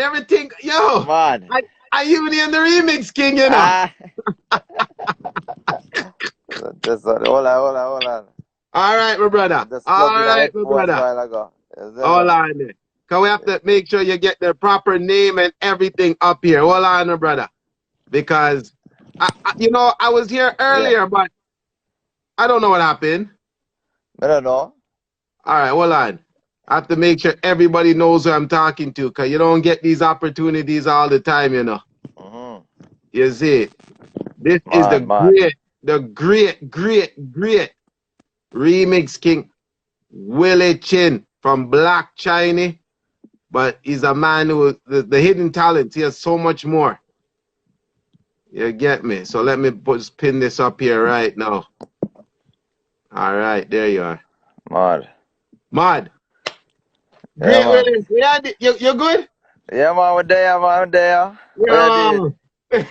everything, yo. Man. I you the remix king, you know. Ah. Just hold on. All right, my brother. Just All plugged in a right, my headphones a brother. while ago. Is that Hold man? on there. Cause we have to make sure you get the proper name and everything up here. Hold on, my brother. Because I was here Yeah. earlier, but I don't know what happened. I don't know. All right, hold on. I have to make sure everybody knows who I'm talking to, because you don't get these opportunities all the time, you know. Mm-hmm. You see, this is Man, man. the great remix king, Willie Chin from Black Chiney. But he's a man who, the hidden talent, he has so much more. You get me? So let me pin this up here right now. All right, there you are. Man. Mod, Yeah, great man. Willie. Yeah, you good? Yeah, man, we're there, man, we're there. What I did? Yo.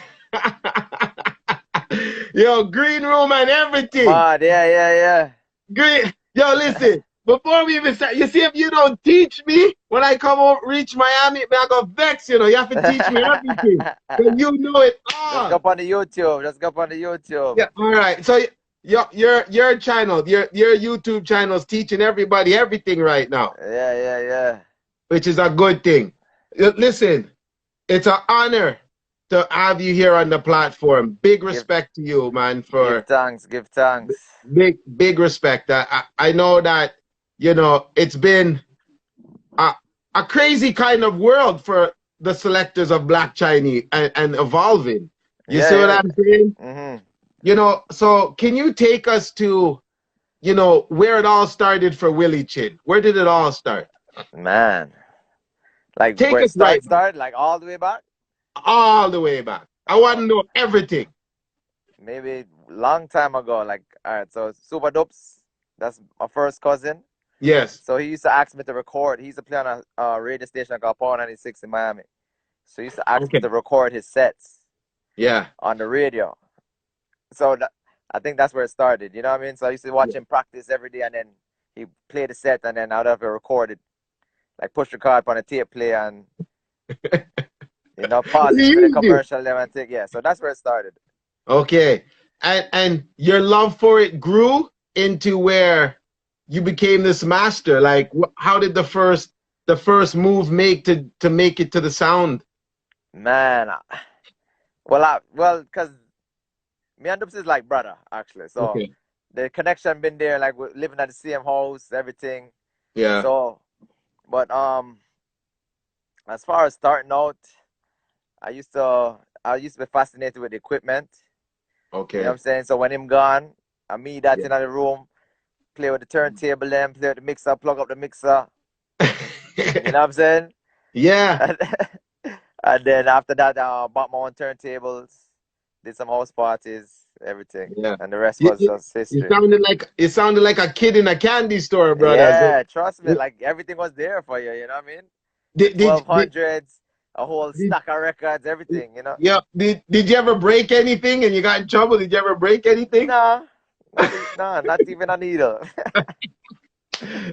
Yo, green room and everything. Man, yeah. Green. Yo, listen. Before we even start, you see, if you don't teach me when I come over, reach Miami, I go vex. You have to teach me everything. So you know it Just go all. up on the YouTube. Just go up on the YouTube. Yeah. All right. So your channel, your YouTube channel is teaching everybody everything right now, Yeah. which is a good thing. Listen, it's an honor to have you here on the platform. Big Give respect to you, man, give for thanks, give thanks. big respect. I know that, it's been a crazy kind of world for the selectors of Black Chinese and evolving. You see what Yeah. I'm saying? Mm-hmm. So can you take us to, where it all started for Willie Chin? Where did it all start? Man. Like Take where it us right back, started, like all the way back? all the way back. I want Uh, to know everything. maybe long time ago. Like, alright, so Super Dopes, that's my first cousin. Yes. So he used to ask me to record. He used to play on a radio station called Power 96 in Miami. So he used to ask me Okay. to record his sets Yeah. on the radio. So I think that's where it started. You know what I mean? So I used to watch Yeah. him practice every day, and then he played the set, and then I'd have it recorded, like push the card on a tape player, and pause it for the Easy. commercial. Then and take so that's where it started. Okay. And your love for it grew into where you became this master. Like, how did the first move to make it to the sound? Man, because me and Dubs is like brother actually. So Okay. the connection been there, like we're living at the same house, everything. Yeah. So, but as far as starting out, I used to be fascinated with the equipment. You know what Okay. I'm saying? So when him gone, me that's Yeah. in the room, play with the turntable, then play with the mixer, plug up the mixer. You know what I'm saying? Yeah. And then after that, bought my own turntables, did some house parties, everything, Yeah. and the rest You, was you, just you history. sounded like a kid in a candy store, brother. Yeah, trust me, like everything was there for you. You know what I mean? The Did did did, 1200s, a whole did, stack of records, everything. You know? yeah. Did you ever break anything and you got in trouble? Did you ever break anything? Nah, not even a needle.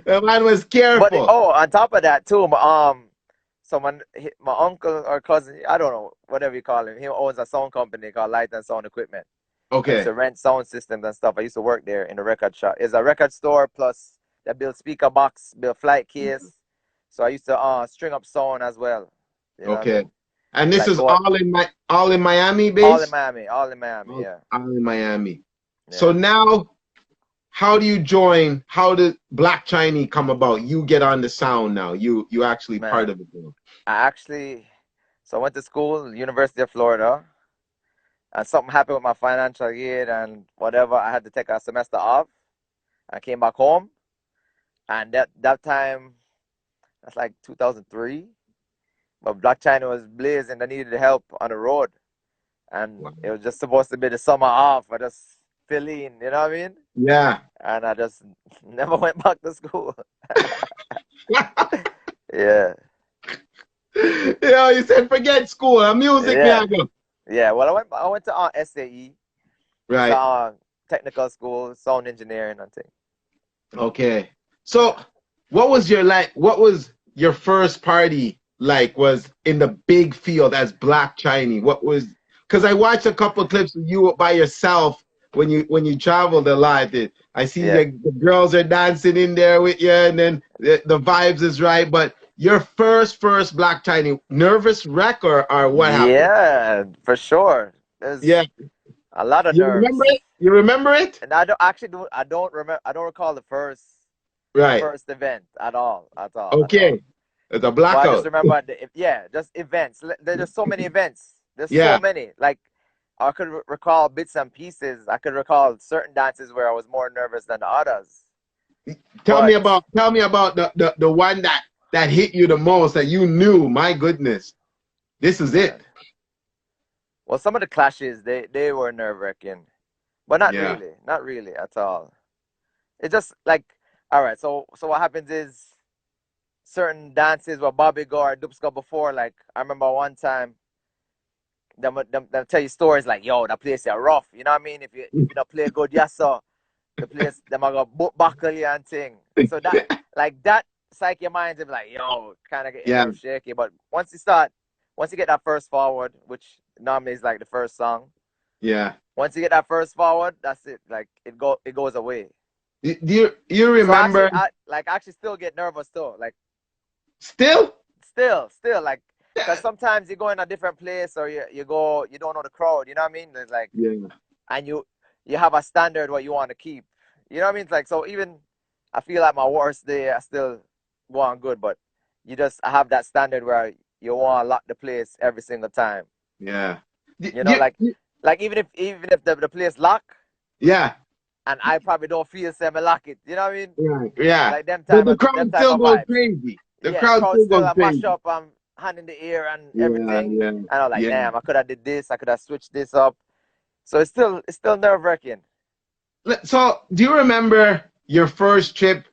The man was But careful. on top of that too, so my uncle or cousin, I don't know, whatever you call him, he owns a sound company called Light and Sound Equipment. I used Okay. to rent sound systems and stuff. I used to work there in the record shop. It's a record store plus they build speaker box, build flight case. So I used to string up sound as well. You know what I Okay. mean? And this Like is go out all in Miami all in base? Miami, all in Miami. All, Yeah, all in Miami. So yeah, now, how do you join? How did Black Chiney come about? You get on the sound now. You actually part man. of it now. So I went to school, University of Florida, and something happened with my financial aid and whatever. I had to take a semester off. I came back home, and that time, that's like 2003. But Black China was blazing. I needed help on the road, and Wow. it was just supposed to be the summer off. I just fill in, you know what I mean? Yeah. And I just never went back to school. Yeah, You said forget school. Music, me yeah, I go. yeah. Well, I went to SAE. It's a Right. technical school, sound engineering and thing. Okay. So, Yeah. what was your first party like was in the big field as Black Chiney? What was, because I watched a couple of clips of you by yourself when you traveled a lot. I see Yeah. the girls are dancing in there with you, and then the vibes is right. But your first Black Chiney, nervous wreck or what happened? Yeah, for sure. Yeah, There's a lot of you remember nerves. it? You remember it? And I don't remember, I don't recall the Right. first event at all. Okay. It's a But I just blackout. remember just events. There's just so many events. There's so Yeah. many. Like I could recall bits and pieces. I could recall certain dances where I was more nervous than the others. But Tell me about the one that hit you the most that you knew, my goodness, this is it. man, well, some of the clashes they were nerve wracking, but Yeah. not really at all. It's just like, all right. So what happens is certain dances where Bobby go or Dupes go before. Like I remember one time, them tell you stories like, yo, that place is rough. You know what I mean? If you don't play good, yes sir, the place them are gonna buckle you and thing. So that like that psych your mind to be like, yo, kind of get your Yeah. nerves shaky. But once you get that first forward, which normally is like the first song. Yeah. Once you get that first forward, that's it. Like it goes away. Do you So actually, remember I actually still get nervous too. Like still? still like, because sometimes you go in a different place or you go, you don't know the crowd. You know what I mean? It's like, Yeah. and you have a standard what you want to keep. You know what I mean? It's like, so even I feel like my worst day, I still go on good, but you just have that standard where you want to lock the place every single time. Yeah. You know, like even if the place lock, Yeah. and I probably don't feel same lock it. You know what I mean? Yeah. Yeah. Like But the them crowd type still of goes vibes. crazy. The Yeah, the crowd crowd still still goes a mash crazy. up hand in the air and Yeah. everything. Yeah. And I'm like, Yeah. damn, I could have did this, I could have switched this up. So it's still nerve wracking. So, do you remember your first trip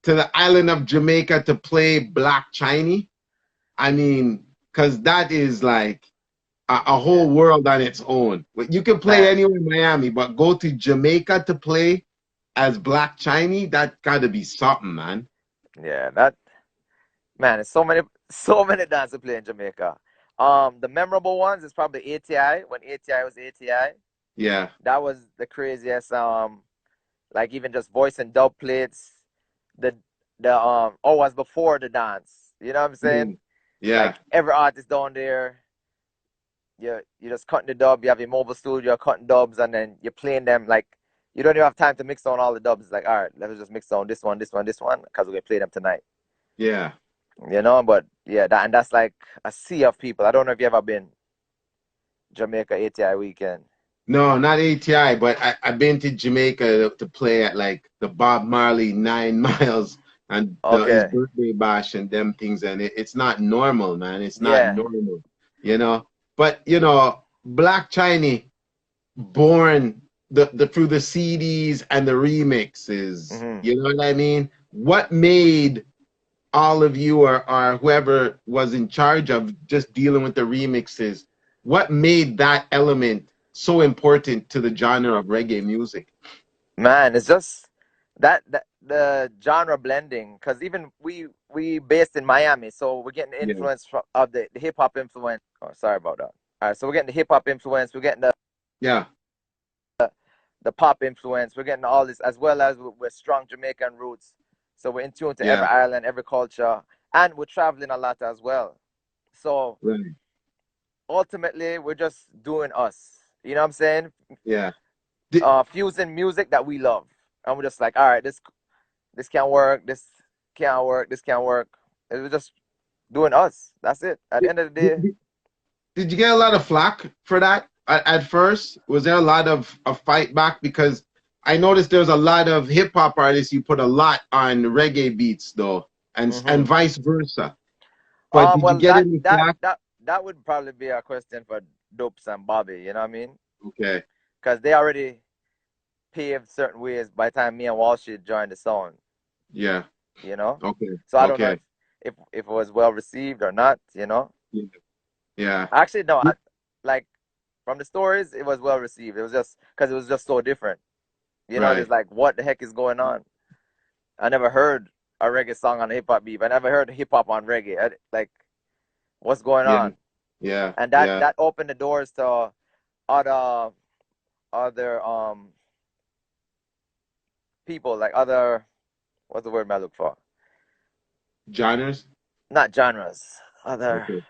to the island of Jamaica to play Black Chiney? I mean, because that is like a Yeah, whole world on its own. But you can play man. anywhere in Miami, but go to Jamaica to play as Black Chiney, that gotta be something, man. Yeah, that man. There's so many dance to play in Jamaica. The memorable ones is probably ATI when ATI was ATI. Yeah, That was the craziest. Like even just voice and dub plates. The was before the dance. You know what I'm yeah, saying? yeah, Like every artist down there, you're just cutting the dub. You have your mobile studio, cutting dubs, and then you're playing them. Like you don't even have time to mix on all the dubs. It's like, all right, let's just mix on this one, this one, this one, because we're gonna play them tonight. yeah. You know, but yeah, that's like a sea of people. I don't know if you ever been Jamaica ATI weekend. No, not ATI, but I've been to Jamaica to play at like the Bob Marley 9 Miles and his Okay, birthday bash and them things, and it's not normal, man. It's not yeah, normal, you know. But Black Chiney born the through the CDs and the remixes. hmm You know what I mean? What made all of you or whoever was in charge of just dealing with the remixes, what made that element so important to the genre of reggae music? man. It's just that the genre blending, because even we based in Miami, so we're getting the Yeah, influence of the hip hop influence. Oh, sorry about that. All right, so we're getting the hip hop influence. We're getting yeah, the pop influence. We're getting all this, as well as we're strong Jamaican roots. So we're in tune to every yeah, island, every culture, and we're traveling a lot as well. So right, ultimately, we're just doing us. You know what I'm saying? yeah. Did, Fusing music that we love, and we're just like, all right, this can't work. This can't work. This can't work. We're just doing us. That's it. At the did, end of the day, did did you get a lot of flack for that at first? Was there a lot of fight back? Because I noticed there's a lot of hip hop artists you put a lot on reggae beats though, and hmm vice versa. But did you well, get any flack? that would probably be a question for Dopes and Bobby. You know what I mean? Okay. Because they already paved certain ways by the time me and Walsh joined the song. Yeah. You know, Okay. so I don't know Okay. if it was well received or not. You know, Yeah. Yeah. actually no, like from the stories, it was well received. It was just because it was just so different. You know, Right. there's like, what the heck is going on? I never heard a reggae song on a hip hop beat. I never heard hip hop on reggae. Like what's going Yeah. on, Yeah. and Yeah. that opened the doors to other people, like other, what's the word I look for? Genres. Not genres, other Okay.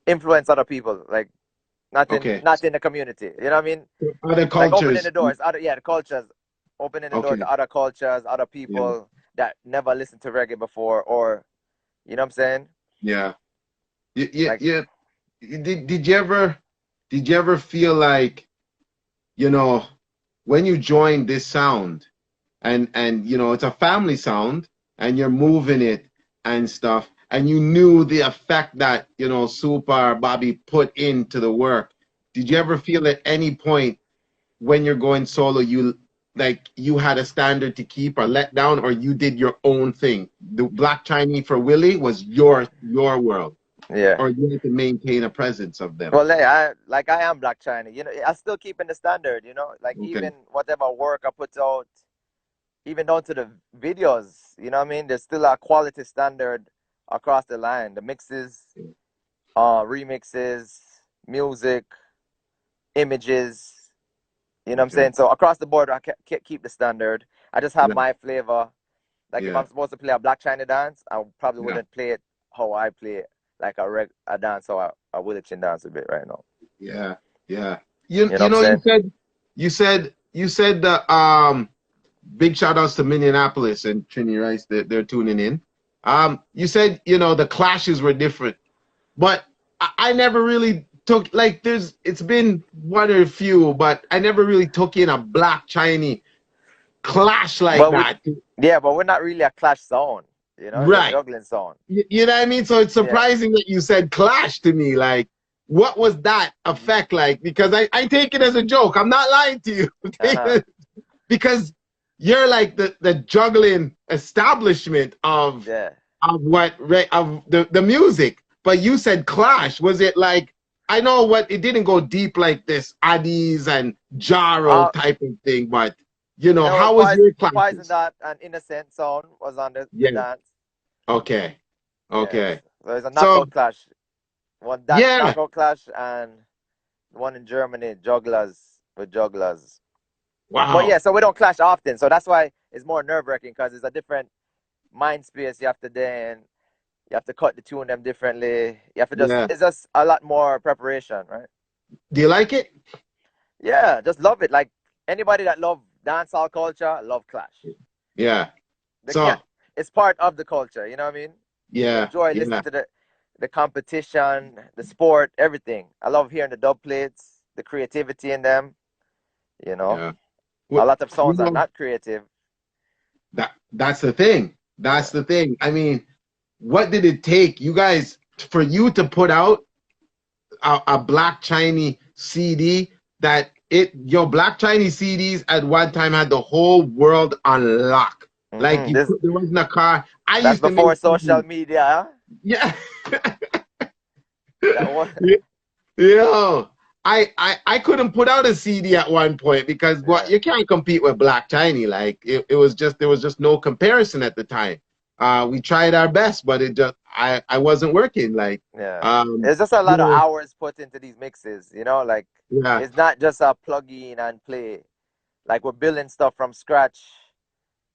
influence other people, like Okay. not in the community. You know what I mean? Other Like opening cultures. the doors, other, yeah, the cultures, opening the door Okay. to other cultures, other Yeah. people that never listened to reggae before, or you know what I'm saying? Yeah. Yeah. Like, Yeah. Did you ever feel like, you know, when you joined this sound, and it's a family sound, and you're moving it and stuff, and you knew the effect that Super Bobby put into the work? Did you ever feel at any point when you're going solo, you had a standard to keep or let down, or you did your own thing? The Black Chiney for Willie was your world, yeah. or you had to maintain a presence of them? Well, I am Black China. You know, I still keeping the standard. You know, like Okay. even whatever work I put out, even down to the videos. You know what I mean? There's still a quality standard across the line. The mixes, remixes, music, images. You know what I'm Okay. saying? So across the board, I keep the standard. I just have Yeah. my flavor. Like if Yeah. I'm supposed to play a Black China dance, I probably Yeah. wouldn't play it how I play it, like a dance how I Willie Chin dance a bit right now. Yeah. Yeah. You You know what you I'm know you saying? said you said that big shout outs to Minneapolis and Trinity Rice, they're tuning in. You said the clashes were different, but I never really took, like, it's been one or a few, but I never really took in a Black Chinese clash like But that. we're not really a clash zone. You know, it's a Right. juggling zone. You know what I mean? So it's Yeah. surprising that you said clash to me. Like, what was that effect like? Because I take it as a joke. I'm not lying to Uh-huh. you. Because you're like the juggling establishment of Yeah. the music. But you said clash. Was it like, I know what, it didn't go deep like this Addies and Jaro Uh, type of thing, but there was how was your Poison clashes? Dot and Innocent Zone was on the Yeah. dance. Okay. Yes. Okay. So there's a So knockout clash. One that yeah. knockout clash and one in Germany, jugglers with jugglers. But yeah, Wow. so we don't clash often. So that's why it's more nerve wracking, because it's a different mind space you have to then. You have to cut the tune them differently. You have to Yeah. it's just a lot more preparation, right? Do you like it? Yeah, just love it. Like anybody that love dancehall culture, love Clash. Yeah. They So can't. It's part of the culture. You know what I mean? yeah. Enjoy Yeah. listening to the competition, the sport, everything. I love hearing the dub plates, the creativity in them. You know, Yeah. a What lot of you songs are know not creative. that's the thing. That's Yeah. the thing. I mean, what did it take you guys for you to put out a Black Chinese CD that your Black Chinese CDs at one time had the whole world on lock? Like, This there wasn't a car. I that's used to make before social CDs. media. Huh? Yeah. That was Yeah. I couldn't put out a CD at one point because what, yeah, you can't compete with Black Tiny. Like, it was just, there was just no comparison at the time. We tried our best, but it just, I wasn't working. Like, yeah. um, It's just a you lot of know, hours put into these mixes. You know, like yeah, it's not just a plug in and play. Like we're building stuff from scratch,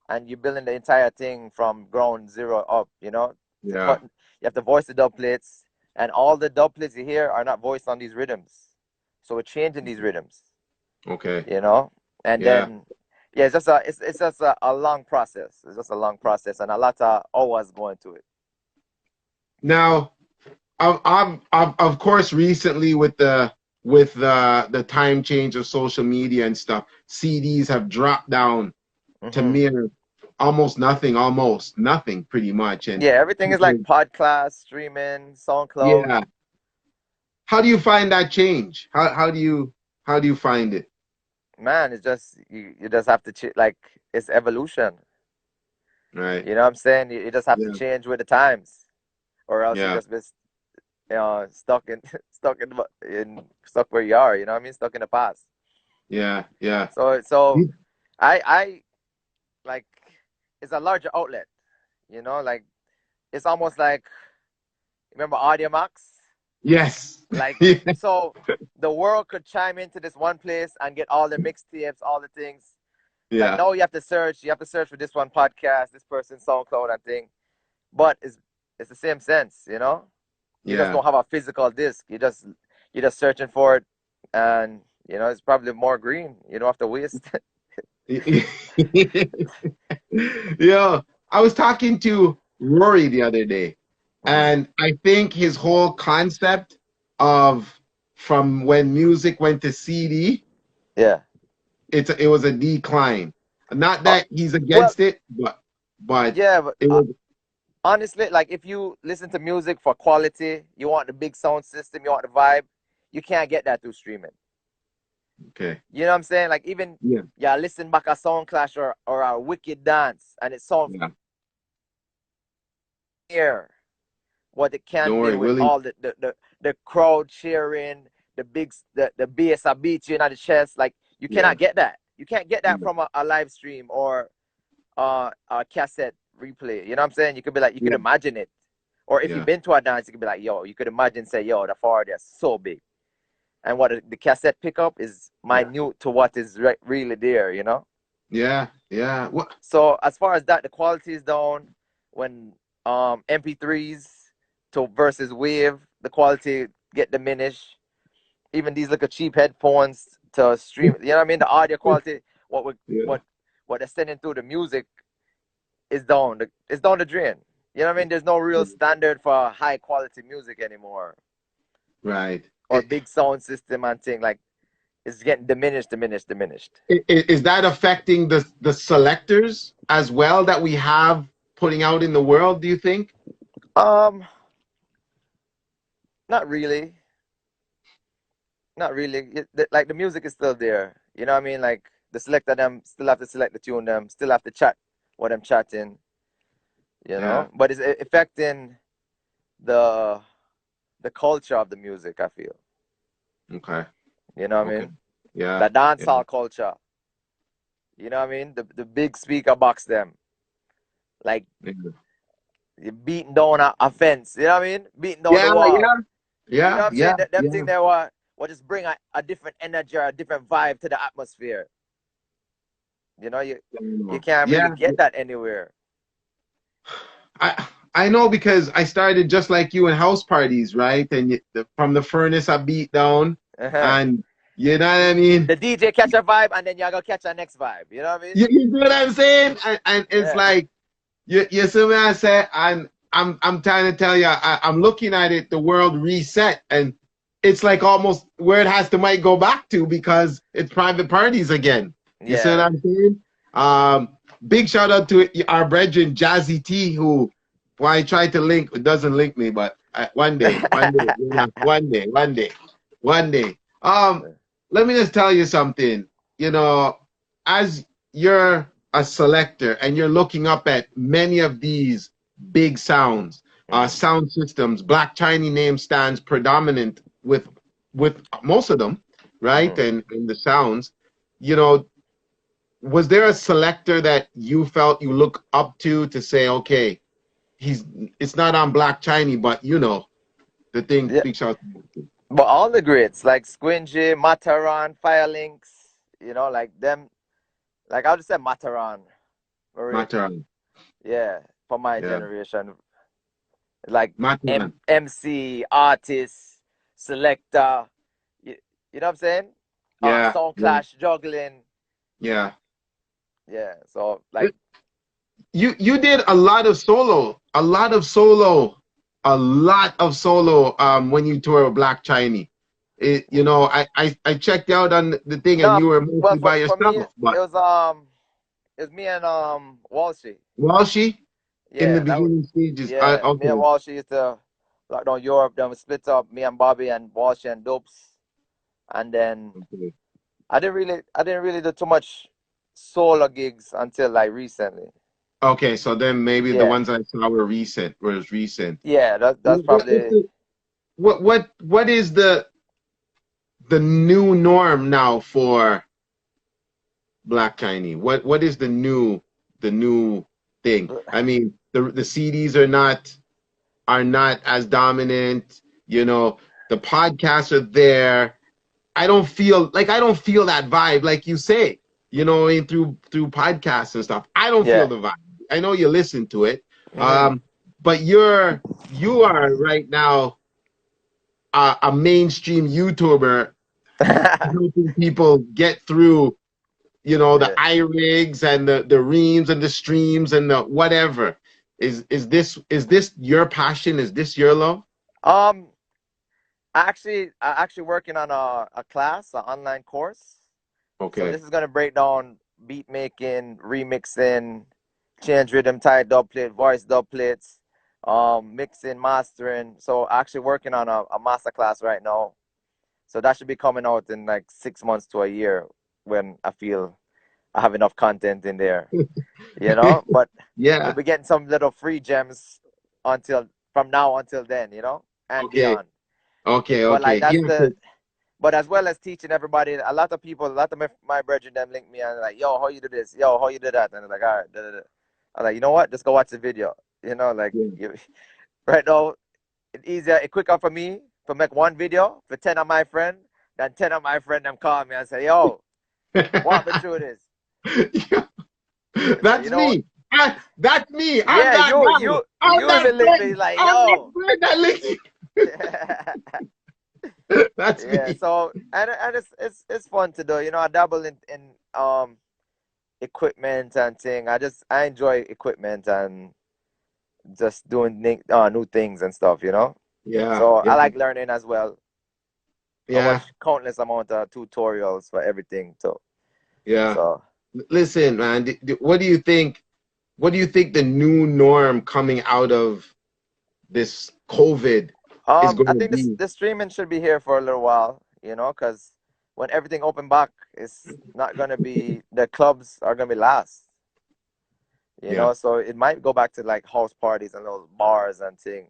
and you're building the entire thing from ground zero up. You know, to yeah, cut. You have to voice the dub plates, and all the dub plates you hear are not voiced on these rhythms. So we're changing these rhythms. okay, You know, and yeah. then yeah, it's just a long process. It's just a long process and a lot of hours going to it. Now, of course, recently with the time change of social media and stuff, CDs have dropped down to Hmm. mere almost nothing, pretty much. And Yeah, everything is like people, podcast, streaming, SoundCloud. yeah. How do you find that change? How do you find it? Man, it's just you just have to like it's evolution. Right. You know what I'm saying? You just have to Yeah. change with the times, or else you Yeah. just be stuck in stuck where you are. You know what I mean? Stuck in the past. Yeah. Yeah. So I like it's a larger outlet. You know, like it's almost like Remember Audio Max? Yes. Like, Yeah. so the world could chime into this one place and get all the mixtapes, all the things. Like Yeah. now you have to search. You have to search for this one podcast, this person SoundCloud and thing. But it's the same sense, you know. You just Yeah. don't have a physical disc. You're just searching for it, and you know it's probably more green. You don't have to waste. Yeah. I was talking to Rory the other day, Mm. and I think his whole concept of from when music went to CD, Yeah. it was a decline. Not Uh, that he's well, against it, but yeah, but it was honestly, like if you listen to music for quality, you want the big sound system, you want the vibe, you can't get that through streaming. okay. You know what I'm saying? Like even Yeah. yeah, listen back a Sound Clash or a Wicked Dance, and it sounds Yeah. here what it can Don't be worry, with Willie. all the crowd cheering, the bass that beats you in the chest. Like you Yeah. cannot get that. You can't get that Yeah. from a live stream or a cassette replay. You know what I'm saying? You could be like you could Yeah. imagine it. Or if you've Yeah. been to a dance, you could be like, yo, you could imagine say, yo, the forward is so big. And what the cassette pickup is Yeah. minute to what is really there, you know? Yeah. Yeah. What? So as far as that, the quality is down. When MP3s to versus wave, the quality get diminished. Even these little cheap headphones to stream, you know what I mean? The audio quality, what we, Yeah. what they're sending through the music is down. It's down the drain. You know what I mean? There's no real standard for high quality music anymore, Right. or big sound system and thing. Like it's getting diminished, diminished, diminished. Is that affecting the selectors as well that we have putting out in the world, do you think? Um, not really. Not really. Like the music is still there. You know what I mean? Like the selector them still have to select the tune them, still have to chat what I'm chatting, you Yeah. know? But it's affecting the the culture of the music, I feel. Okay. You know what I Okay. mean? Yeah. The Yeah. dancehall culture. You know what I mean? The big speaker box them. Like Yeah. you beating down a fence. You know what I mean? Beating down the Yeah. wall. You know Yeah. what I'm Yeah. saying? Them Yeah. thing there what just bring a different energy or a different vibe to the atmosphere. You know, you can't really Yeah. get that anywhere. I know because I started just like you in house parties, right? And from the furnace I beat down, Uh-huh. and you know what I mean. The DJ catch a vibe and then you're gonna catch a next vibe. You know what I mean? You know what I'm saying? And it's Yeah. like you see what I say? I'm trying to tell you, I'm looking at it, the world reset, and it's like almost where it has to might go back to because it's private parties again. You see what Yeah. I'm saying? Big shout out to our brethren Jazzy T, who well, I tried to link, it doesn't link me, but one day, you know, one day. Let me just tell you something. You know, as you're a selector and you're looking up at many of these big sounds, sound systems, Black Chiney name stands predominant with most of them, right? Mhm. And the sounds, you know, was there a selector that you felt you look up to say, okay, he's it's not on Black Chiney, but you know, the thing Yeah. speaks out. But all the greats like Squingy, Mataran, Firelinks, you know, like them, like I'll just say Mataran, Marie. Mataran. Yeah, for my Yeah. generation, like Mataran. MC, artist, selector, you, you know what I'm saying? Yeah. Sound Yeah. clash, juggling, Yeah. yeah. So like, You did a lot of solo, when you toured with Black Chiney. You know, I checked out on the thing and no, you were well mostly by for me yourself, but it was me and Walshy. Walshy in the Yeah, beginning stages. me and Okay. Walshy used to lock down Europe. Then we split up. Me and Bobby and Walshy and Dopes, and then Okay. I didn't really do too much solo gigs until like recently. Okay, so then maybe the Yeah, ones I saw were recent, was recent. yeah, that's What's probably what is the new norm now for Black Chiney? What is the new thing? I mean, the CDs are not. are not as dominant. You know, the podcasts are there. I don't feel that vibe, like you say, you know, through podcasts and stuff. I don't feel Yeah. the vibe. I know you listen to it. Mm. But you are right now a mainstream YouTuber helping people get through, you know, the Yeah. iRigs and the reams and the streams and the whatever. Is this your passion? Is this your love? Um, I actually working on a class, an online course. So Okay. this is gonna break down beat making, remixing, change rhythm, type dubplate, voice dubplates, mixing, mastering. So actually working on a master class right now. So that should be coming out in like 6 months to a year when I feel I have enough content in there, you know. But you'll Yeah. be getting some little free gems until from now until then, you know, and Okay. beyond. Okay. But like Okay. that's Yeah. the but as well as teaching everybody, a lot of people, a lot of my brethren them link me and like, yo, how you do this? Yo, how you do that? And I'm like, all right, da, da, da. I'm like, you know what? Just go watch the video. You know, like Yeah. you, right now, it's easier, it's quicker for me to make one video for 10 of my friend than 10 of my friend them call me and say, yo, walk me through this. Yeah. I say, That's you know, me. That's me. I'm yeah, that guy. I'm you that even link me friend. like, I'm that yo. friend that listens. That's Yeah, me. so and it's fun to do. You know, I dabble in equipment and thing. I enjoy equipment and just doing new things and stuff, you know. Yeah. So Yeah. I like learning as well. I Yeah. watch countless amount of tutorials for everything too. Yeah. So Listen, man. What do you think? What do you think the new norm coming out of this COVID is going I to think be? this streaming should be here for a little while, you know, because when everything open back, it's not gonna be the clubs are gonna be last, you Yeah. know. So it might go back to like house parties and those bars and thing,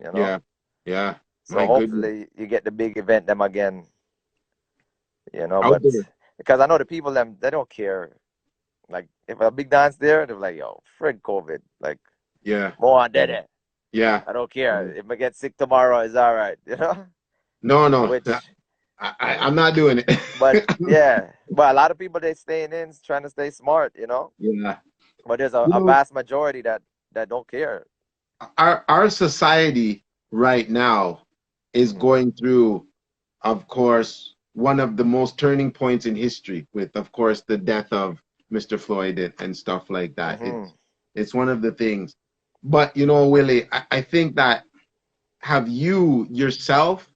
you know. Yeah. Yeah. So My goodness. hopefully you get the big event them again, you know. Out But there. because I know the people them they don't care. Like if a big dance there, they're like, yo, frig COVID, like Yeah. more on did it. Yeah. I don't care if I get sick tomorrow, it's all right, you know. No, no. Which, I'm not doing but it. yeah, but a lot of people they staying in, trying to stay smart, you know. Yeah. But there's You a know, vast majority that don't care. our society right now is Hmm. going through, of course, one of the most turning points in history with, of course, the death of Mr. Floyd and stuff like that. Hmm. It's one of the things. But you know, Willie, I think that have you yourself,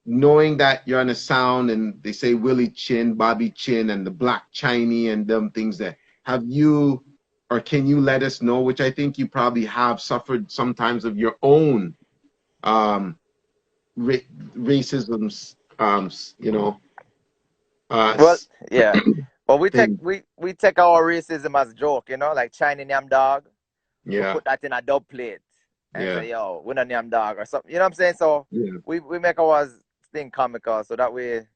knowing that you're on a sound and they say Willie Chin, Bobby Chin, and the Black Chiney and them things that have you or can you let us know, which I think you probably have suffered sometimes of your own um ra racism you know Well, yeah. But thing. we take our racism as a joke, you know, like Chiney Nyam dog. We Yeah, put that in a dub plate and yeah, say, yo, we not Nyam dog or something. You know what I'm saying? So yeah, we make our thing comical so that way,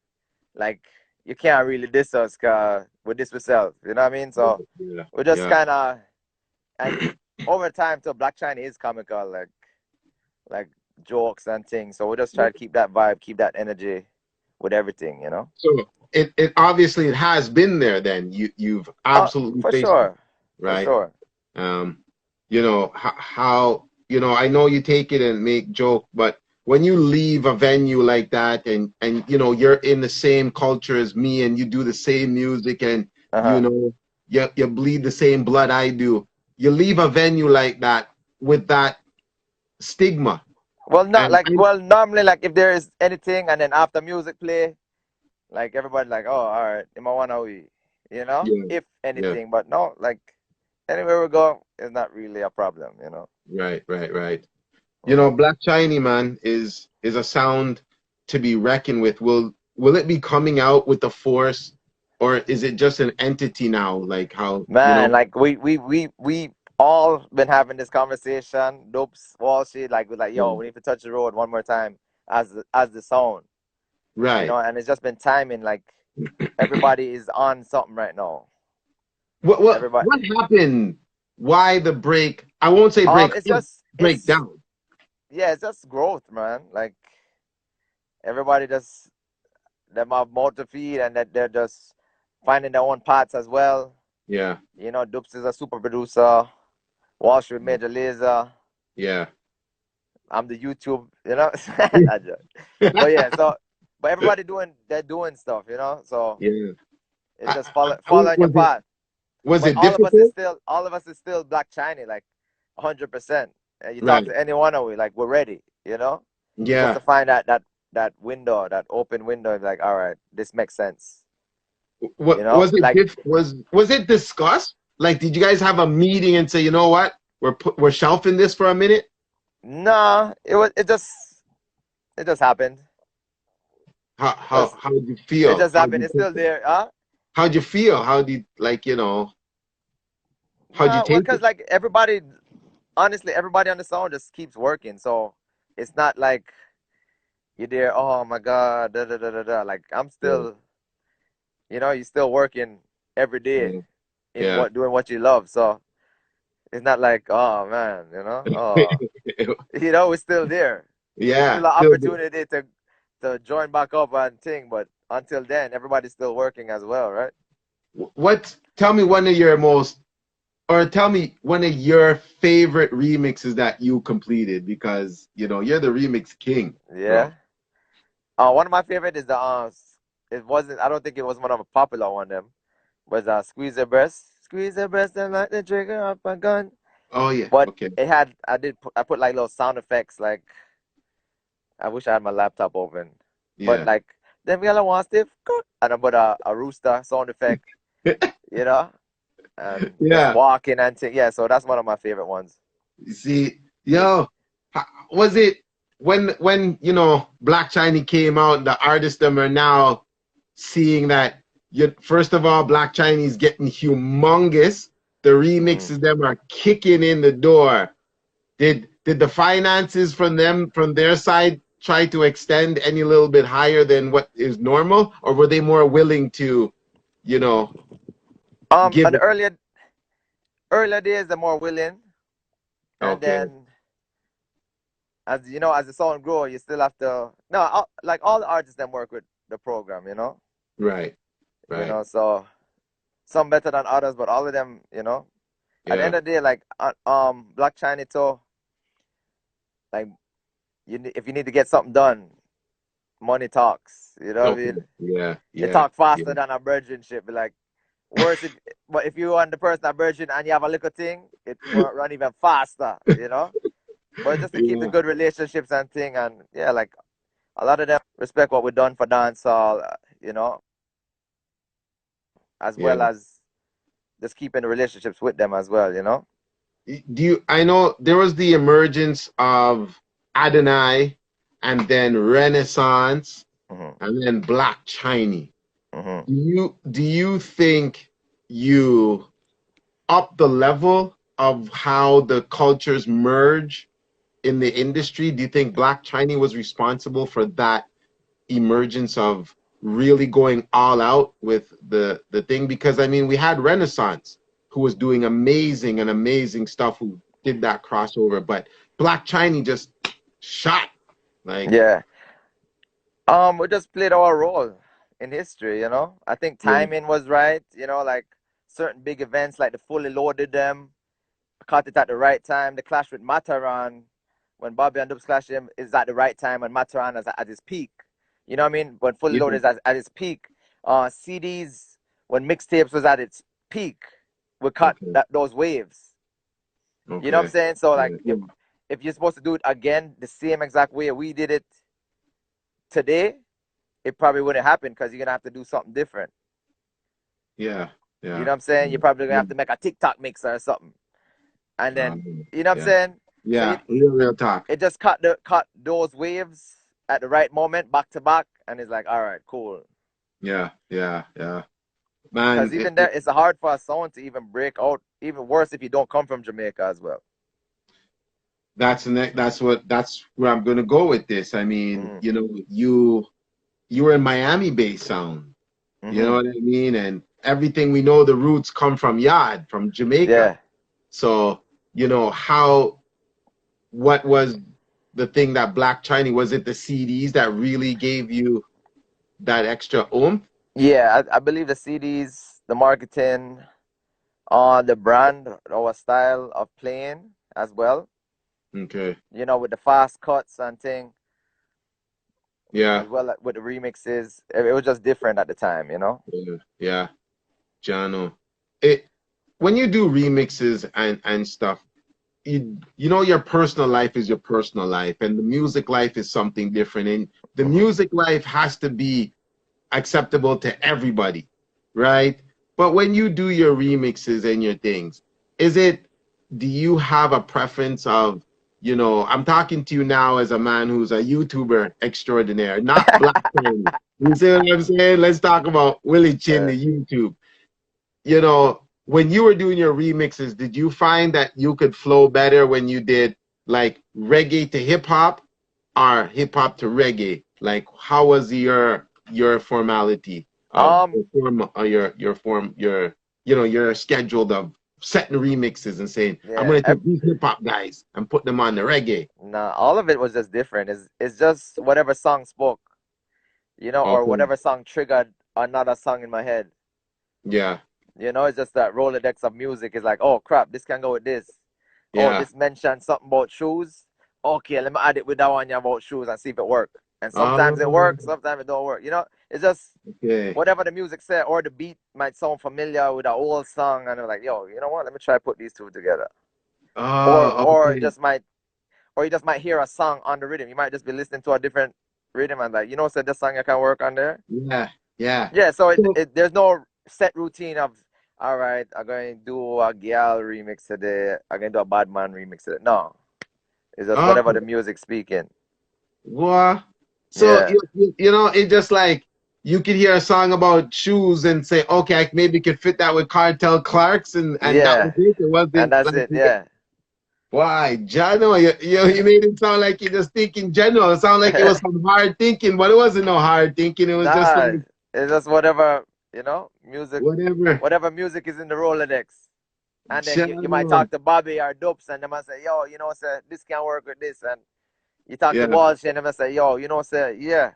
like, you can't really diss us cause we diss ourselves. You know what I mean? So yeah, we just yeah. kind of, and over time, too, Black China is comical, like jokes and things. So we just try to keep that vibe, keep that energy with everything, you know? So it obviously it has been there then. You've absolutely For faced it, sure. For right? sure. Um, you know how you know I know you take it and make joke, but when you leave a venue like that and you know you're in the same culture as me and you do the same music and you Uh-huh. know you bleed the same blood I do, you leave a venue like that with that stigma. Well, not And like, well, normally, like, if there is anything and then after music play, like, everybody, like, oh, all right, in my one we, you know, yeah, if yeah, anything. But no, like, anywhere we go, it's not really a problem, you know? right, right, right. You know, Hmm. Black Chiney man is a sound to be reckoned with. Will it be coming out with the force, or is it just an entity now? Like how you know? Man, like, we all been having this conversation. Dopes, Wall Street, like, we're like, yo, Yeah. we need to touch the road one more time as the sound, you Right. know? And it's just been timing, like, everybody is on something right now. What Everybody. what happened? Why the break? I won't say break It's up, just break down. yeah, it's just growth, man. Like everybody just them have mouth to feed, and that they're just finding their own paths as well. Yeah. You know, Dupes is a super producer. Wall Street Major Laser. Yeah. I'm the YouTube, you know. But yeah, so but everybody they're doing stuff, you know. So Yeah. it's just following your path. Was But it difficult? all of us is still Black Chiney, like 100%. And you talk Right. to any one of we, like we're ready, you know. Just Yeah. to find that window, that open window, like all right, this makes sense, you What know. was it? Like Was it discussed? Like, did you guys have a meeting and say, you know what, we're shelving this for a minute? nah, it just happened. How did you It feel? just happened. It's still there, huh? How'd you feel? How did, like, how'd you Nah, well, take cause it? like everybody, honestly, everybody on the song just keeps working, so it's not like you're there. Oh my God, da da da da da. Like I'm Yeah. still, you know, you're still working every day Yeah. in Yeah. doing what you love. So it's not like, oh man, you know, oh, you know, it's still there. It's Yeah. still an Still, opportunity to join back up and thing, but until then, everybody's still working as well, right? tell me one of your most, or tell me one of your favorite remixes that you completed, because you're the remix king, bro. Yeah. One of my favorite is the it wasn't. I don't think it was one of a popular one. Them was squeeze the breast, and like the trigger of a gun. Oh yeah. But Okay. it had I put like little sound effects. Like I wish I had my laptop open, but Yeah. like them yellow one stiff, and I put a rooster sound effect. You know, and just Yeah. walking and thing. Yeah, so that's one of my favorite ones. You see, was it when Black Chiney came out, the artists them are now seeing that first of all, Black Chinese getting humongous. The Mm. remixes them are kicking in the door. Did the finances from their side try to extend any little bit higher than what is normal, or were they more willing to, you know, give And the it? earlier days, they're more willing, and Okay, then as you know, as the song grow, you still have to no, like all the artists that work with the program, right, right, so some better than others, but all of them, at the yeah, end of the day, like Black China too, like if you need to get something done, money talks. You know what I okay, mean? yeah, It yeah, talk faster yeah, than a virgin ship. Be like worse if, but if you and the person a virgin and you have a little thing, it run even faster. But just to keep the yeah, good relationships and thing, and yeah, like a lot of them respect what we done for dancehall, as yeah. well as just keeping the relationships with them as well. I know there was the emergence of Adonai, and then Renaissance, Hmm. and then Black Chiney. Hmm. Do you think you up the level of how the cultures merge in the industry? Do you think Black Chiney was responsible for that emergence of really going all out with the thing? Because I mean, we had Renaissance, who was doing amazing stuff, who did that crossover, but Black Chiney just shot like, Yeah. We just played our role in history. I think yeah, timing was right, like certain big events like the Fully Loaded them, caught it at the right time. The clash with Mataran, when Bobby and Dubs clash him, is at the right time when Mataran is at his peak. You know what I mean? When Fully yeah, Loaded is at its peak. CDs, when mixtapes was at its peak, we cut okay, those waves. You know what I'm okay, saying? So like yeah, if you're supposed to do it again the same exact way we did it today, it probably wouldn't happen because you're gonna have to do something different. yeah, You yeah, know what I'm saying? yeah, You're probably gonna yeah, have to make a TikTok mixer or something. And then you know what I'm yeah, saying? So yeah, real talk. it just cut those waves at the right moment, back to back, and it's like, all right, cool. Yeah, yeah, yeah. Man, Because even there, it's hard for a song to even break out. Even worse if you don't come from Jamaica as well. that's where I'm gonna go with this. I mean, Mm-hmm. you were in Miami-based sound. You know Mm-hmm. what I mean? And everything we know, the roots come from Yad, from Jamaica. Yeah. So, how what was the thing that Black Chiney, was it the CDs that really gave you that extra oomph? Yeah, I believe the CDs, the marketing, the brand or style of playing as well. Okay. You know, with the fast cuts and thing, Yeah. as well with the remixes. It was just different at the time, you know. Yeah. Yeah. Jano. It when you do remixes and stuff, you know your personal life is your personal life, and the music life is something different. And the music life has to be acceptable to everybody, right? But when you do your remixes and your things, is it, do you have a preference of, I'm talking to you now as a man who's a YouTuber extraordinaire, not Black China. You see what I'm saying? Let's talk about Willie Chin, Uh, the YouTube. When you were doing your remixes, did you find that you could flow better when you did like reggae to hip hop or hip hop to reggae? Like, how was your formality of um, the form or your form your scheduled of setting remixes and saying, I'm yeah, gonna take these hip hop guys and put them on the reggae. nah, all of it was just different. It's just whatever song spoke, you know, or Okay. whatever song triggered another song in my head. Yeah. You know, it's just that Rolodex of music is like, oh crap, this can go with this. Oh, Yeah. this mentioned something about shoes. Okay, let me add it with that one about shoes and see if it works. And sometimes it Oh, works, sometimes it don't work. You know, it's just okay. whatever the music said, or the beat might sound familiar with an old song, and I'm like, yo, you know what? Let me try to put these two together. Or Oh, or it okay. just might, or you just might hear a song on the rhythm. You might just be listening to a different rhythm and like, so this song I can work on there. Yeah. Yeah. Yeah, so So, there's no set routine of, all right, I'm going to do a Gyal remix today. I'm going to do a Bad Man remix today. No, it's just whatever the oh, music speaking. what? So Yeah, it just like you could hear a song about shoes and say, okay, I maybe could fit that with Cartel Clarks, and that was yeah, it. It and wasn't that's like, it. Yeah. why, Jano, you made it sound like you just think in general. It sounded like it was some hard thinking, but it wasn't no hard thinking. It was just Nah, like it's just whatever, music, whatever. whatever music is in the Rolodex. And then you might Jano. talk to Bobby or Dupes, and they might say, yo, say this can work with this. And you talk to Yeah, Walsh, and they might say, yo, say, yeah,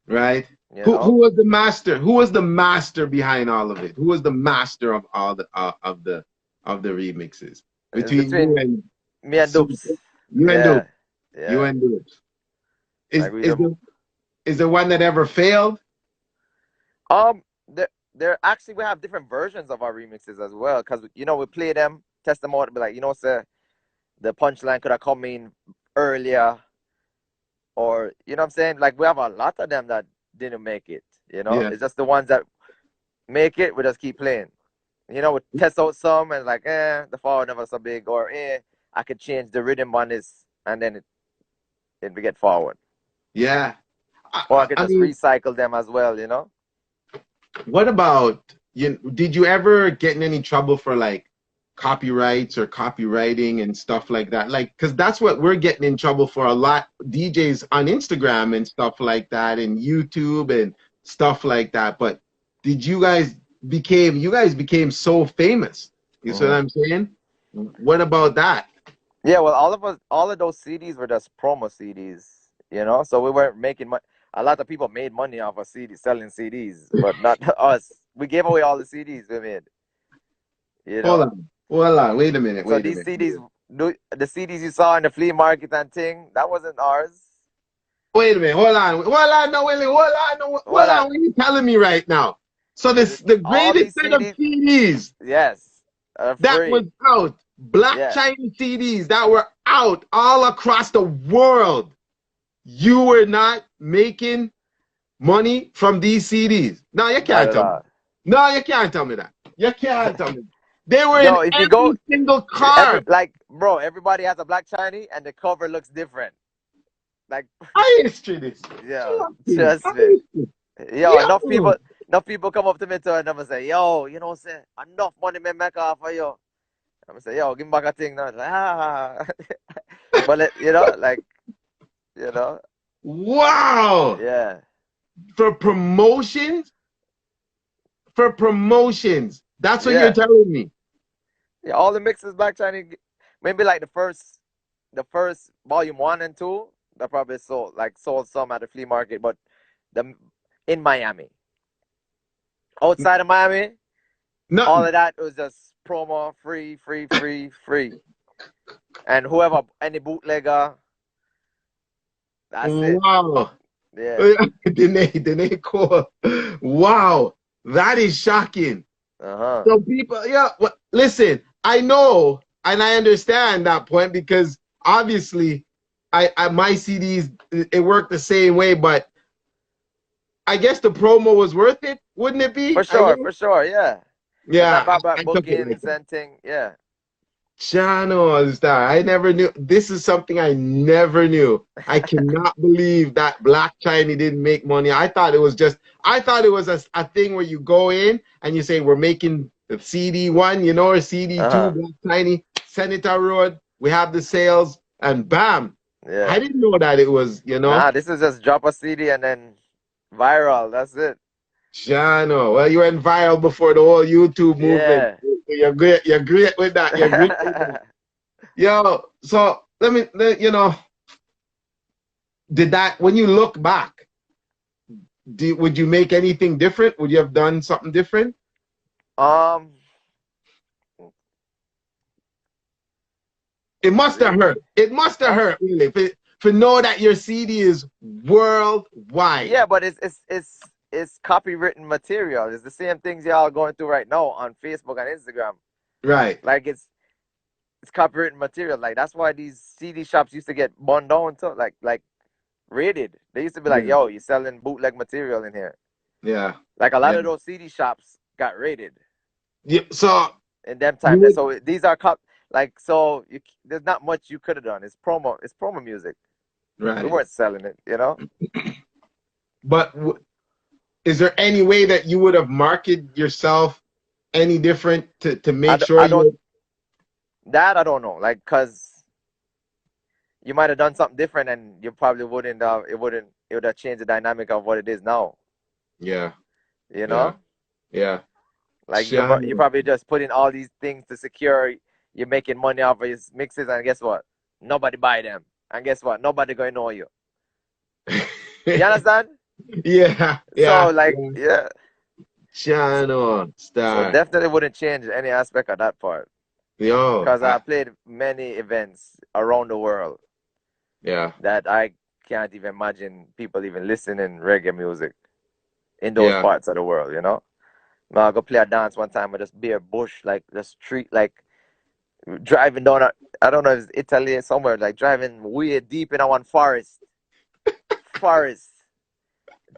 right. you Who know. was the master? Who was the master behind all of it? Who was the master of all the of the remixes It's between you between and me and Super? Dupes. You and Dope. Yeah, You yeah. and Dope. Is Like we is the there is there one that ever failed? there actually we have different versions of our remixes as well, because we play them, test them out, be like, say the punchline could have come in earlier, or what I'm saying, like we have a lot of them that didn't make it. Yeah. It's just the ones that make it, we just keep playing. We test out some and like, the forward never so big, or I could change the rhythm on this, and then it we get forward, Yeah. or I I, could I just mean, recycle them as well. what about you? Did you ever get in any trouble for like copyrights or copywriting and stuff like that? Like, because that's what we're getting in trouble for a lot. DJs on Instagram and stuff like that, and YouTube and stuff like that. But did you guys became so famous? You see what hmm I'm saying? What about that? Yeah, well, all of those CDs were just promo CDs, so we weren't making money. A lot of people made money off of CDs, selling CDs, but not us. We gave away all the CDs we made, you Hold know. on. Hold on. Wait a minute. So Wait a these minute. CDs, the CDs you saw in the flea market and thing, that wasn't ours. Wait a minute. Hold on. Hold on. No, Willie. Hold on. No, hold What? on. What are you telling me right now? So this the All greatest these set of CDs, CDs yes, that was free. out, Black Yeah, Chinese CDs that were out all across the world. You were not making money from these CDs. No, you not can't at tell me. all. No, you can't tell me that. You can't tell me. They were in Yo, if you go, every single car. bro, everybody has a Black Chiney, and the cover looks different. Like, I history this. yeah, Trust me. trust I me. history. Yo, Yo. enough people come up to me and I'm say, yo, say enough money me make off for you. I'm say, yo, give me back a thing now. Like, but you know, Wow. yeah, For promotions, for promotions. That's what you're yeah, telling me. yeah. All the mixes Black Chinese, maybe like the first the first volume 1 and 2, that probably sold some at the flea market, but in Miami. Outside of Miami, all of that was just promo, free. And whoever, any bootlegger, that's it. Wow. Yeah. They call. Wow. That is shocking. So people, yeah, well, listen, I know and I understand that point because obviously my CDs, it worked the same way, but I guess the promo was worth it, wouldn't it be? For sure, yeah. Yeah, About I took it like bookings that. and thing, yeah. Channel star. I never knew. This is something I never knew. I cannot believe that Black Chiney didn't make money. I thought it was a thing where you go in and you say, we're making the CD1, you know, or CD2, Black Chiney, Senator Road. We have the sales and bam. Yeah. I didn't know that it was, you know. Nah, this is just drop a CD and then viral. That's it. Channel. Well, you went viral before the whole YouTube movement. Yeah. You're great. You're great with that. You're great with that. Yo, so you know, when you look back, would you make anything different? Would you have done something different? It must have hurt. It must have hurt, really, for know that your CD is worldwide. Yeah, but it's copywritten material. It's the same things y'all going through right now on Facebook and Instagram. Right. Like it's copywritten material. Like that's why these CD shops used to get burned down to like raided. They used to be like, yo, you're selling bootleg material in here. Yeah. Like a lot of those CD shops got raided. Yeah. So in them times. So these are there's not much you could have done. It's promo music. Right. We weren't selling it, you know. But is there any way that you would have marketed yourself any different to make sure I don't know, like, cause you might have done something different and you probably wouldn't it would have changed the dynamic of what it is now. Yeah. You know? Yeah. Like you probably just put in all these things to secure you're making money off of your mixes, and guess what? Nobody buy them. And guess what? Nobody gonna know you. You understand? Yeah. So yeah. Channel star. So definitely wouldn't change any aspect of that part. Yo. Because I played many events around the world. Yeah. That I can't even imagine people even listening reggae music in those parts of the world, you know? Now I go play a dance one time with this bare bush, like the street, like driving down I don't know if it's Italy somewhere, like driving way deep in one forest.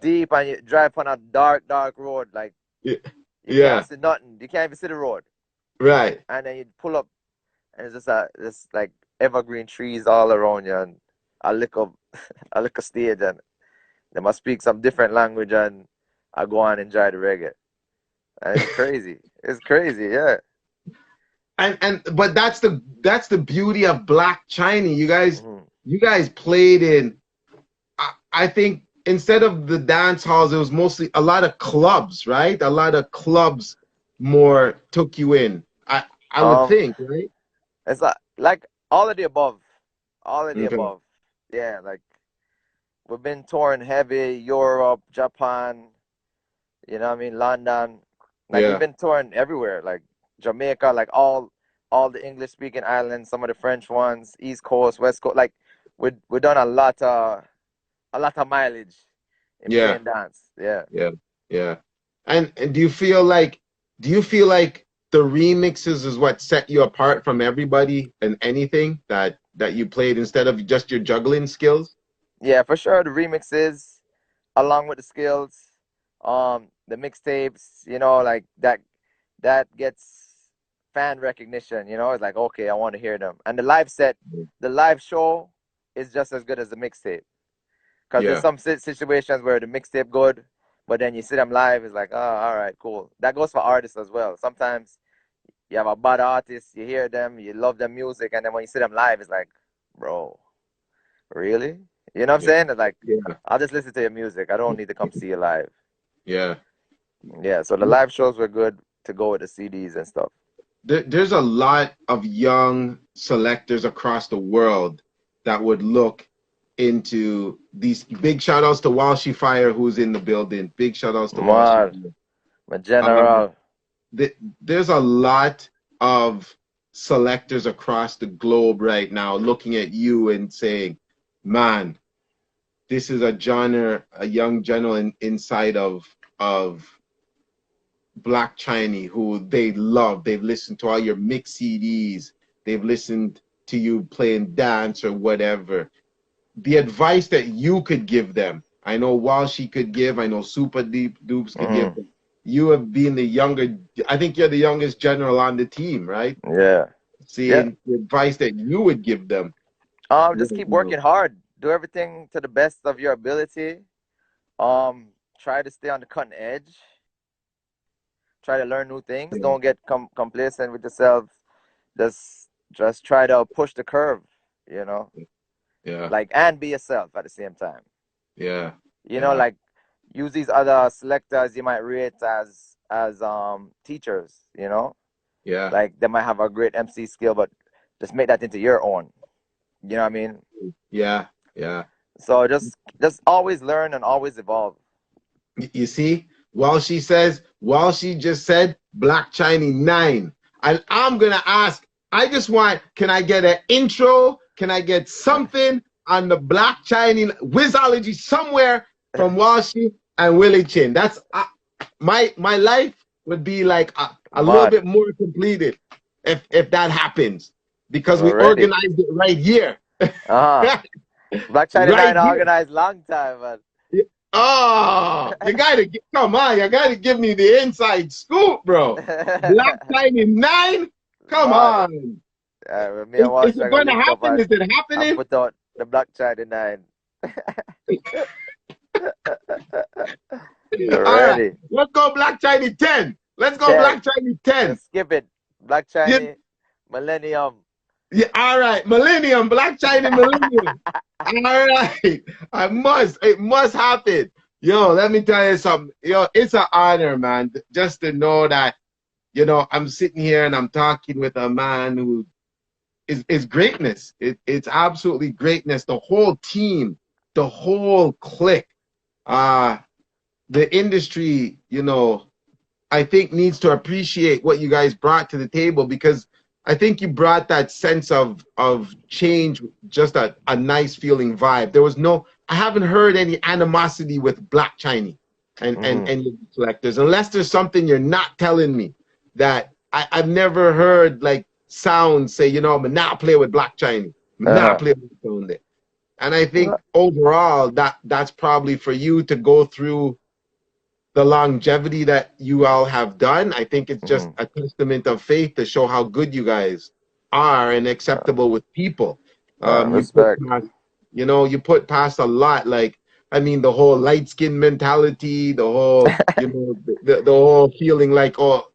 Deep, and you drive on a dark road, like you can't see nothing. You can't even see the road. Right. And then you pull up and it's just like evergreen trees all around you, and I look a stage, and they must speak some different language, and I go on and enjoy the reggae. And it's crazy. It's crazy, yeah. But that's the beauty of Black Chiney. You guys played in, I think instead of the dance halls, it was mostly a lot of clubs, right? A lot of clubs more took you in. I would think, right? It's like all of the above. All of the above. Yeah, like we've been touring heavy, Europe, Japan, you know what I mean, London. Like we've been touring everywhere, like Jamaica, like all the English speaking islands, some of the French ones, East Coast, West Coast. Like we've done a lot of mileage in playing dance. Yeah. And do you feel like the remixes is what set you apart from everybody and anything that you played instead of just your juggling skills? Yeah, for sure. The remixes, along with the skills, the mixtapes, you know, like that gets fan recognition, you know. It's like, okay, I want to hear them. And the live show is just as good as the mixtape. Because there's some situations where the mixtape good, but then you see them live, it's like, oh, all right, cool. That goes for artists as well. Sometimes you have a bad artist, you hear them, you love their music, and then when you see them live, it's like, bro, really? You know what I'm saying? It's like, I'll just listen to your music. I don't need to come see you live. Yeah. Yeah, so the live shows were good to go with the CDs and stuff. there's a lot of young selectors across the world that would look into these. Big shout outs to Walshy Fire, who's in the building. Big shout outs to Walshy Man, Fire. my Um, general. there's a lot of selectors across the globe right now looking at you and saying, man, this is a genre, a young general inside of Black Chiney who they love. They've listened to all your mix CDs. They've listened to you playing dance or whatever. The advice that you could give them, I know Walshy could give, I know Super Deep Dupes could give them. You have been the younger, I think you're the youngest general on the team, right? Yeah. Seeing the advice that you would give them. Just keep working hard. Do everything to the best of your ability. Try to stay on the cutting edge. Try to learn new things. Don't get complacent with yourself. Just try to push the curve, you know. Yeah. Like, and be yourself at the same time. Yeah. You know, like use these other selectors you might rate as teachers, you know. Yeah. Like they might have a great MC skill, but just make that into your own. You know what I mean? Yeah. Yeah. So just always learn and always evolve. You see, while she just said Black Chiney 9. And I'm gonna ask, I just want, can I get an intro? Can I get something on the Black Chiney Wizology somewhere from Walshy and Willie Chin? That's my life would be like a little bit more completed if that happens, because we organized it right here. Black Chiney right 9 organized long time, man. Oh, you gotta come on! You gotta give me the inside scoop, bro. Black Chiney 9, come on. Is it going to happen? Is it happening? Put out the Black Chiney 9. All right, let's go Black Chiney 10. Let's go 10. Black Chiney 10. Let's skip it. Black Chiney Millennium. Yeah, all right, Millennium, Black Chiney Millennium. All right, it must happen. Yo, let me tell you something. Yo, it's an honor, man, just to know that, you know, I'm sitting here and I'm talking with a man who is greatness. It's absolutely greatness. The whole team, the whole clique, the industry, you know, I think needs to appreciate what you guys brought to the table, because I think you brought that sense of change, just a nice feeling vibe. There was I haven't heard any animosity with Black Chiney and selectors, unless there's something you're not telling me that I've never heard, like sounds say, you know, I'm not play with Black Chiney, not play with Sunday. And I think overall that's probably for you to go through the longevity that you all have done. I think it's just a testament of faith to show how good you guys are and acceptable with people. Respect. You put past a lot. Like, I mean, the whole light skin mentality, the whole, you know, the whole feeling like, oh,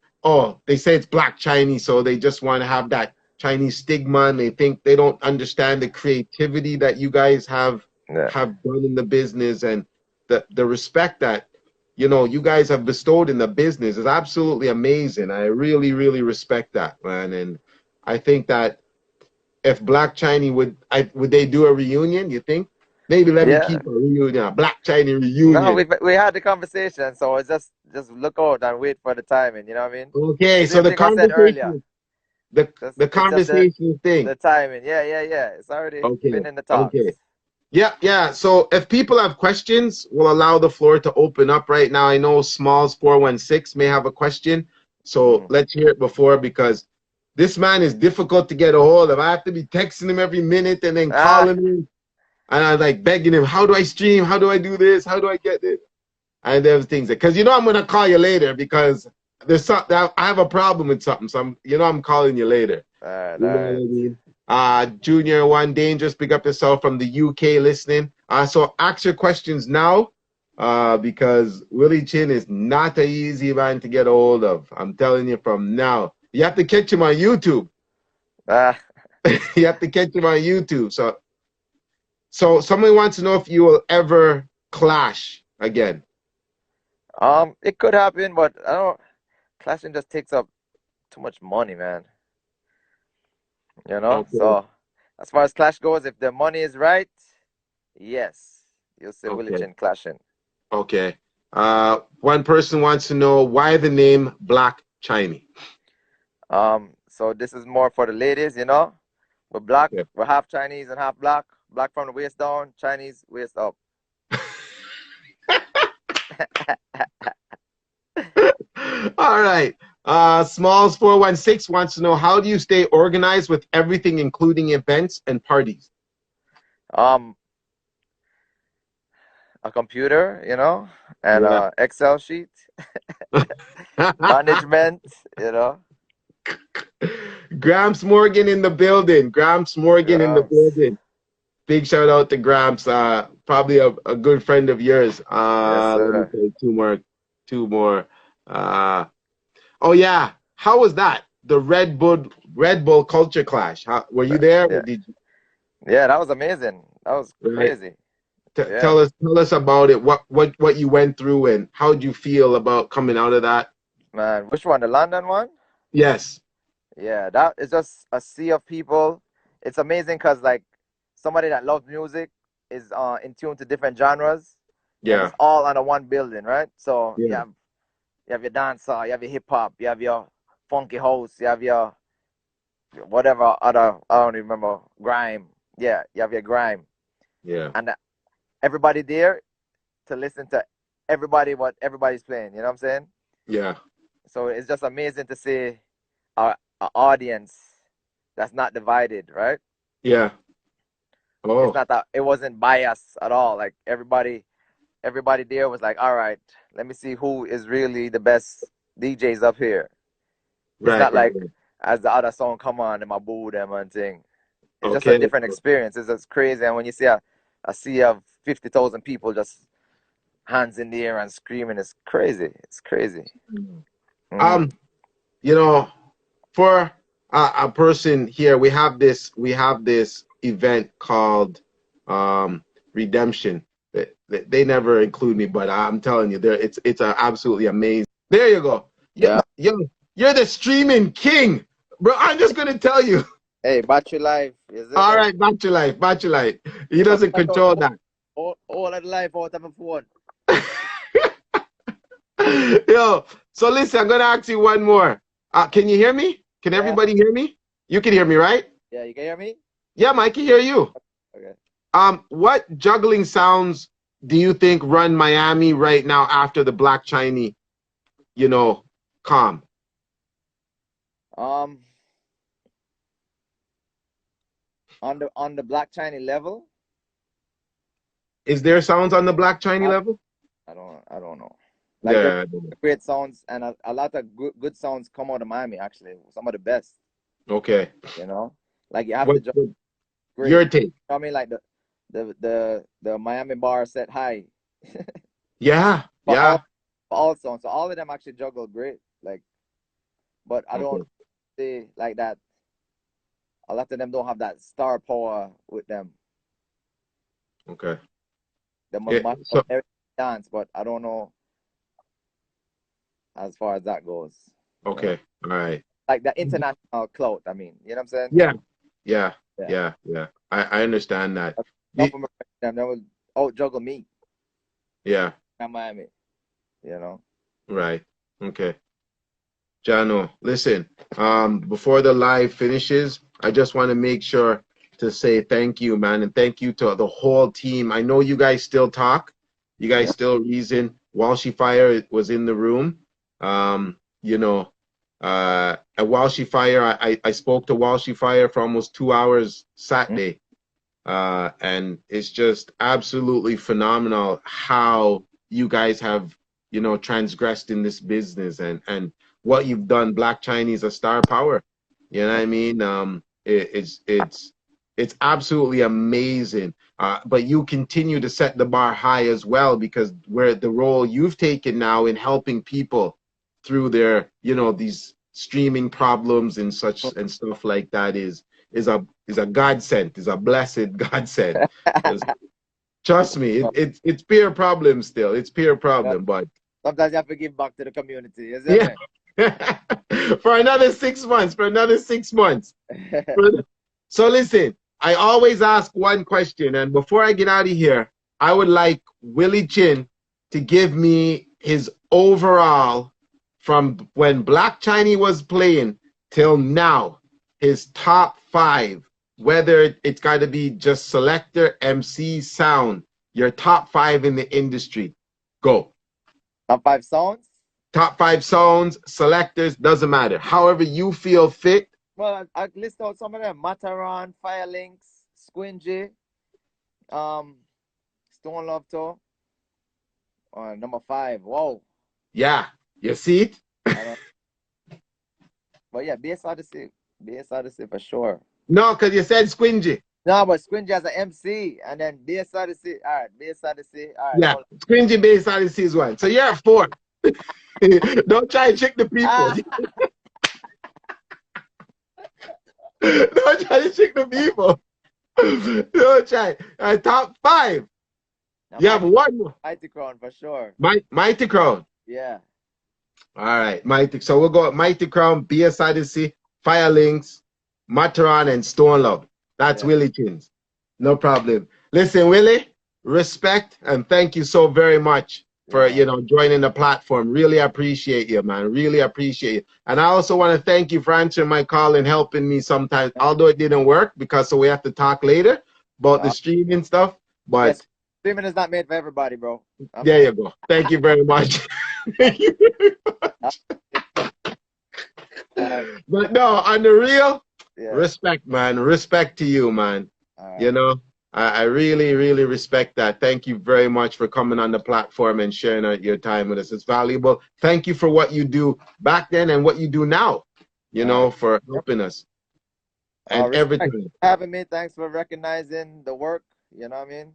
they say it's Black Chinese, so they just want to have that Chinese stigma, and they think they don't understand the creativity that you guys have done in the business, and the respect that, you know, you guys have bestowed in the business is absolutely amazing. I really, really respect that, man. And I think that if Black Chiney would they do a reunion, you think? Maybe let me keep a reunion, a Black Chiney reunion. No, we had the conversation, so it's just look out and wait for the timing, you know what I mean? Okay, so the conversation, the conversation thing. The timing, yeah. It's already been in the talks. Okay. Yeah. So if people have questions, we'll allow the floor to open up right now. I know Smalls 416 may have a question, so let's hear it before, because this man is difficult to get a hold of. I have to be texting him every minute and then calling him, and I'm like begging him, how do I stream? How do I do this? How do I get this? And there's things because, you know, I'm gonna call you later because there's something, I have a problem with something, so I'm calling you later. You know what I mean? Junior One Dangerous, big up yourself from the UK listening. So ask your questions now, because Willie Chin is not an easy man to get a hold of. I'm telling you from now. You have to catch him on YouTube. You have to catch him on YouTube. So somebody wants to know if you will ever clash again. It could happen, but I don't. Clashing just takes up too much money, man. You know? Okay. So as far as clash goes, if the money is right, yes, you'll see Willie Okay. Chin clashing. Okay. One person wants to know why the name Black Chiney. So this is more for the ladies, you know. We're black, Okay. we're half Chinese and half black. Black from the waist down, Chinese waist up. All right. Smalls 416 wants to know how do you stay organized with everything, including events and parties? Um, a computer, you know, and Yeah. a Excel sheet, management, you know. Gramps Morgan in the building. Gramps Morgan in the Yes, building. Big shout out to Gramps. Probably a good friend of yours. yes, Let me sir. say two more. Uh, oh yeah. How was that? The Red Bull culture clash. Were you there? Or Yeah, did you, yeah, that was amazing. That was right? crazy. T Yeah, tell us about it. What you went through and how did you feel about coming out of that? man. Which one? The London one? Yes. Yeah, that is just a sea of people. It's amazing because like somebody that loves music is in tune to different genres, and Yeah. it's all under one building, right? So Yeah. you have your dancer, you have your hip hop, you have your funky house, you have your whatever other I don't even remember grime. Yeah, you have your grime, Yeah. and everybody there to listen to everybody what everybody's playing. You know what I'm saying? Yeah. So it's just amazing to see our audience that's not divided, right? Yeah. It's Oh, not that it wasn't biased at all. Like everybody there was like, all right, let me see who is really the best DJs up here. It's right, not right, like right. as the other song come on and my boo them and thing. It's just a Okay. different experience. It's just crazy. And when you see a sea of 50,000 people just hands in the air and screaming, it's crazy. It's crazy. Mm. Um, you know, for a person here, we have this event called Redemption. They never include me, but I'm telling you, it's absolutely amazing. There you go. Yeah, Yeah. you're the streaming king, bro. I'm just gonna tell you. Hey, battery life, is it All me? right, back to life, back to life. He Man, doesn't cut out control that. all of the life out of my phone. Yo, so listen, I'm gonna ask you one more. Can you hear me? Can Yeah. everybody hear me? You can hear me, right? Yeah, you can hear me? Yeah, Mike, I can hear you. Okay. What juggling sounds do you think run Miami right now after the Black Chiney, you know, calm? Um, on the Black Chiney level, Is there sounds on the Black Chiney I level? I don't know. Like there's Yeah. great sounds and a lot of good sounds come out of Miami actually. Some of the best, Okay. you know. Like you have to just What great. your take? I mean, like the Miami bar set high Yeah. for Yeah. all songs. So all of them actually juggle great. Like, but I don't Okay. say like that. A lot of them don't have that star power with them. Okay. They must Yeah. match up So every dance, but I don't know as far as that goes. You know, okay. All right. like the international clout. I mean, you know what I'm saying? Yeah. Yeah. Yeah. Yeah. Yeah. I understand that. Enough The- of them, they will out juggle me yeah. in Miami. You know. Right. Okay. Jano, listen, before the live finishes, I just want to make sure to say thank you, man, and thank you to the whole team. I know you guys still talk. You guys Yeah. still reason. Walshy Fire was in the room. You know, at Walshy Fire, I spoke to Walshy Fire for almost 2 hours Mm. Saturday. And it's just absolutely phenomenal how you guys have, transgressed in this business and what you've done. Black Chinese a star power. You know what I mean? It's absolutely amazing. But you continue to set the bar high as well because where the role you've taken now in helping people through their, these streaming problems and such and stuff like that is a godsend, is a blessed godsend. 'Cause trust me, it's peer problem still. It's peer Yeah. problem, but Sometimes you have to give back to the community. You see yeah, me? For another 6 months. For another 6 months. So listen, I always ask one question, and before I get out of here, I would like Willie Chin to give me his overall from when Black Chiney was playing till now, his top 5, whether it's got to be just selector, MC, sound, your top 5 in the industry. Go. Top 5 sounds? Top 5 sounds, selectors, doesn't matter. However you feel fit. Well, I list out some of them. Mataran, Firelinks, Squingy, Stone Love Toe. Number 5. Whoa. Yeah. You see it? But yeah, Bass Odyssey. Bass Odyssey for sure. No, because you said Squingy. No, but Squingy as an MC, and then Bass Odyssey. All right, Bass Odyssey. All right. Yeah, Squingy, Bass Odyssey is one. So you're at 4. Don't try and trick the people. Don't try to trick the people. Don't try. Top 5. Now, You have one more. Mighty Crown for sure. Mighty Crown. Yeah. All right, Mighty. So we'll go Mighty Crown, BS Odyssey, Firelinks, Mataran, and Stone Love. That's Willie Chins. No problem. Listen, Willie, respect and thank you so very much for joining the platform. Really appreciate you, man. Really appreciate you. And I also want to thank you for answering my call and helping me sometimes, although it didn't work because so we have to talk later about the streaming stuff. But yes, streaming is not made for everybody, bro. There you go. Thank you very much. Thank you very much. But no, on the real, respect, man. Respect to you, man. You know, I really, really respect that. Thank you very much for coming on the platform and sharing your time with us. It's valuable. Thank you for what you do back then and what you do now, you know, for helping us. And everything. Thanks for having me. Thanks for recognizing the work. You know what I mean?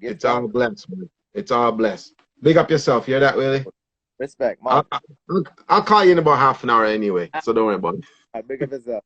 It's all blessed, man. It's all blessed. Big up yourself. Hear that, Willie? Respect, I'll call you in about half an hour anyway, so don't worry about it. Big up yourself.